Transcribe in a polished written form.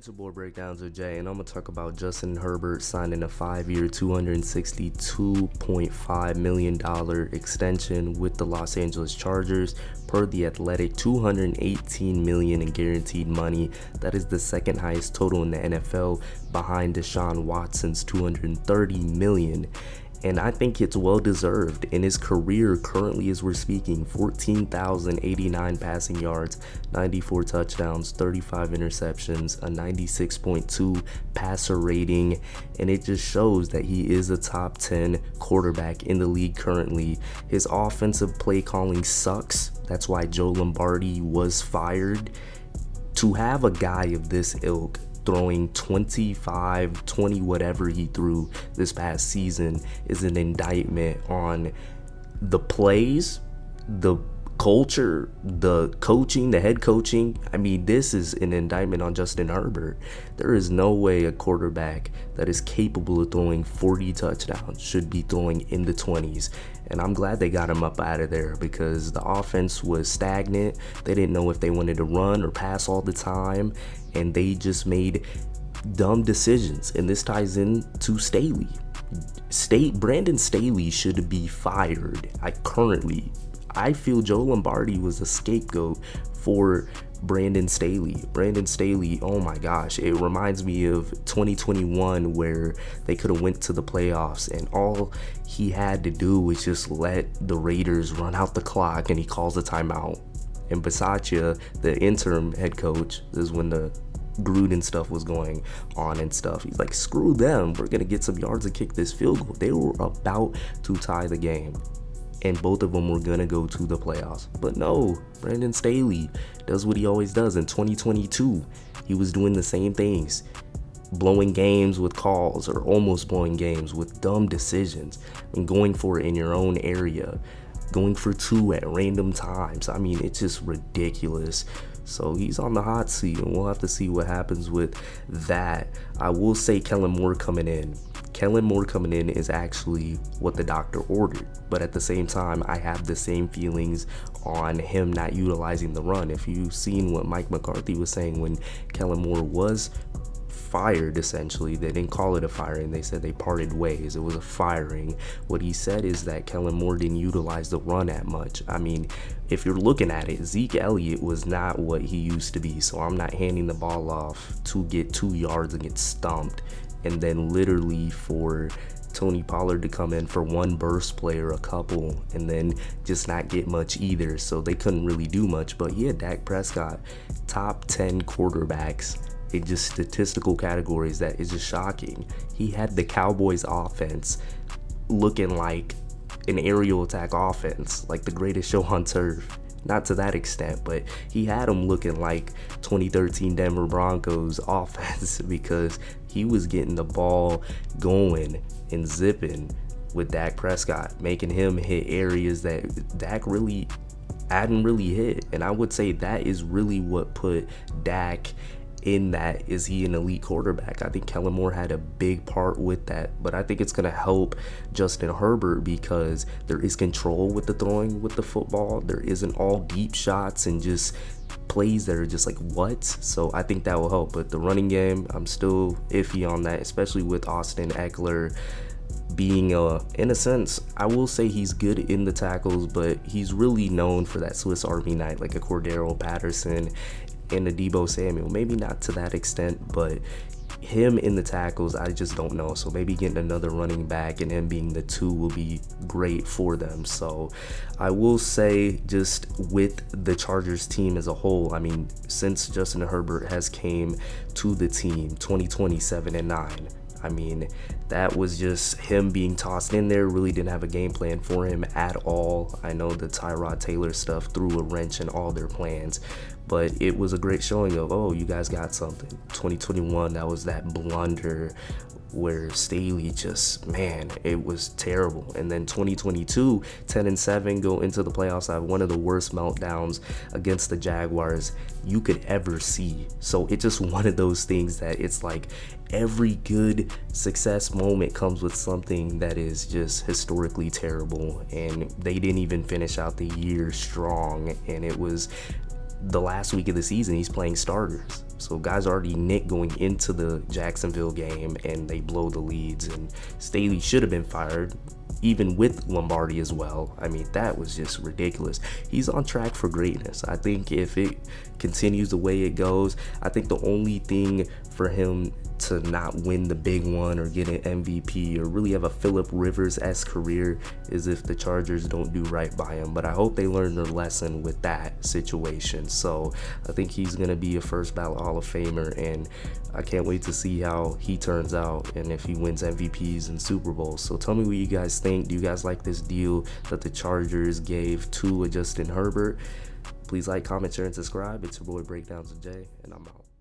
It's your boy Breakdowns with Jay, and I'm going to talk about Justin Herbert signing a 5-year, $262.5 million extension with the Los Angeles Chargers. Per The Athletic, $218 million in guaranteed money. That is the second highest total in the NFL, behind Deshaun Watson's $230 million. And I think it's well deserved. In his career, currently as we're speaking, 14,089 passing yards, 94 touchdowns, 35 interceptions, a 96.2 passer rating, and it just shows that he is a top 10 quarterback in the league currently. His offensive play calling sucks. That's why Joe Lombardi was fired. To have a guy of this ilk throwing 25, 20, whatever he threw this past season is an indictment on the plays, the culture, the coaching, the head coaching. I mean, this is an indictment on Justin Herbert. There is no way a quarterback that is capable of throwing 40 touchdowns should be throwing in the 20s. And I'm glad they got him up out of there, because the offense was stagnant. They didn't know if they wanted to run or pass all the time, and they just made dumb decisions. And this ties in to Staley. Brandon Staley should be fired. I feel Joe Lombardi was a scapegoat for Brandon Staley. Brandon Staley, oh my gosh, it reminds me of 2021 where they could have went to the playoffs and all he had to do was just let the Raiders run out the clock, and he calls a timeout. And Bisaccia, the interim head coach, this is when the Gruden stuff was going on and stuff. He's like, screw them, we're gonna get some yards and kick this field goal. They were about to tie the game, and both of them were gonna go to the playoffs. But no, Brandon Staley does what he always does. In 2022, he was doing the same things, blowing games with calls, or almost blowing games with dumb decisions, and going for it in your own area, going for two at random times. I mean, it's just ridiculous. So he's on the hot seat, and we'll have to see what happens with that. I will say Kellen Moore coming in is actually what the doctor ordered. But at the same time, I have the same feelings on him not utilizing the run. If you've seen what Mike McCarthy was saying when Kellen Moore was fired, essentially, they didn't call it a firing, they said they parted ways. It was a firing. What he said is that Kellen Moore didn't utilize the run that much. I mean, if you're looking at it, Zeke Elliott was not what he used to be, so I'm not handing the ball off to get 2 yards and get stumped, and then literally for Tony Pollard to come in for one burst play or a couple and then just not get much either. So they couldn't really do much. But yeah, Dak Prescott, top 10 quarterbacks in just statistical categories. That is just shocking. He had the Cowboys offense looking like an aerial attack offense, like the greatest show on turf. Not to that extent, but he had him looking like 2013 Denver Broncos offense, because he was getting the ball going and zipping with Dak Prescott, making him hit areas that Dak really hadn't really hit. And I would say that is really what put Dak in that. Is he an elite quarterback? I think Kellen Moore had a big part with that, but I think it's going to help Justin Herbert because there is control with the throwing with the football. There isn't all deep shots and just plays that are just like, what? So I think that will help. But the running game, I'm still iffy on that, especially with Austin Eckler being in a sense, I will say he's good in the tackles, but he's really known for that Swiss Army knife, like a Cordero Patterson and a Deebo Samuel. Maybe not to that extent, but him in the tackles, I just don't know. So maybe getting another running back and him being the 2 will be great for them. So I will say, just with the Chargers team as a whole, I mean, since Justin Herbert has came to the team, 2027-9, I mean, that was just him being tossed in there. Really didn't have a game plan for him at all. I know the Tyrod Taylor stuff threw a wrench in all their plans, but it was a great showing of, oh, you guys got something. 2021, that was that blunder where Staley just, man, it was terrible. And then 2022, 10-7, go into the playoffs. I have one of the worst meltdowns against the Jaguars you could ever see. So it's just one of those things that it's like every good success moment comes with something that is just historically terrible. And they didn't even finish out the year strong. And it was the last week of the season, he's playing starters. So guys already nicked going into the Jacksonville game, and they blow the leads. And Staley should have been fired, even with Lombardi as well. I mean, that was just ridiculous. He's on track for greatness. I think if it continues the way it goes, I think the only thing for him to not win the big one or get an MVP or really have a Phillip Rivers-esque career is if the Chargers don't do right by him. But I hope they learn their lesson with that situation. So I think he's going to be a first ballot Hall of Famer, and I can't wait to see how he turns out and if he wins MVPs and Super Bowls. So tell me what you guys think. Do you guys like this deal that the Chargers gave to Justin Herbert? Please like, comment, share, and subscribe. It's your boy Breakdowns of Jay, and I'm out.